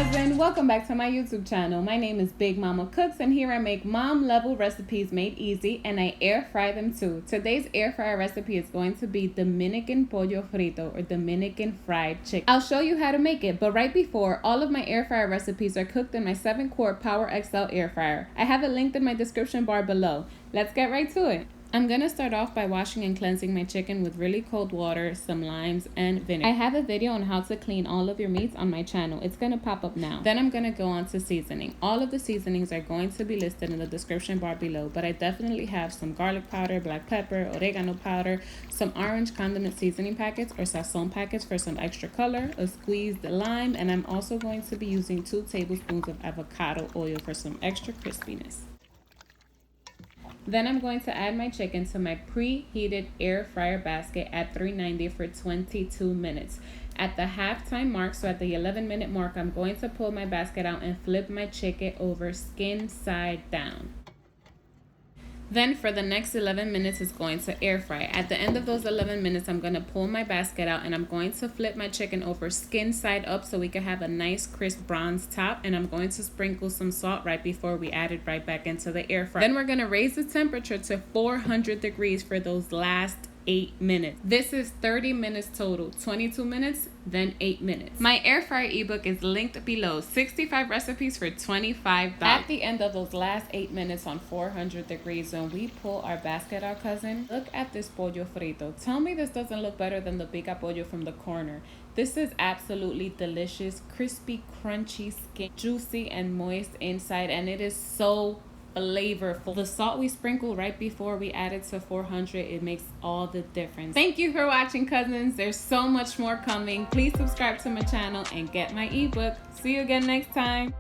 cousin, welcome back to my YouTube channel. My name is Big Mama Cooks, and here I make mom level recipes made easy, and I air fry them too. Today's air fryer recipe is going to be Dominican pollo frito, or Dominican fried chicken. I'll show you how to make it, but right before, all of my air fryer recipes are cooked in my 7-quart Power XL air fryer. I have it linked in my description bar below. Let's get right to it. I'm gonna start off by washing and cleansing my chicken with really cold water, some limes, and vinegar. I have a video on how to clean all of your meats on my channel. It's gonna pop up now. Then I'm gonna go on to seasoning. All of the seasonings are going to be listed in the description bar below, but I definitely have some garlic powder, black pepper, oregano powder, some orange condiment seasoning packets or sazon packets for some extra color, a squeezed lime, and I'm also going to be using 2 tablespoons of avocado oil for some extra crispiness. Then I'm going to add my chicken to my preheated air fryer basket at 390 for 22 minutes. At the halftime mark, so at the 11-minute mark, I'm going to pull my basket out and flip my chicken over skin side down. Then for the next 11 minutes, it's going to air fry. At the end of those 11 minutes, I'm going to pull my basket out and I'm going to flip my chicken over skin side up so we can have a nice crisp bronze top. And I'm going to sprinkle some salt right before we add it right back into the air fryer. Then we're going to raise the temperature to 400 degrees for those last 8 minutes. This is 30 minutes total, 22 minutes, then 8 minutes. My air fryer ebook is linked below. 65 recipes for $25. At the end of those last 8 minutes on 400 degrees, when we pull our basket out, cousin, look at this pollo frito. Tell me this doesn't look better than the pica pollo from the corner. This is absolutely delicious, crispy, crunchy skin, juicy and moist inside, and it is so flavorful. The salt we sprinkle right before we add it to 400, it makes all the difference. Thank you for watching, cousins. There's so much more coming. Please subscribe to my channel and get my ebook. See you again next time.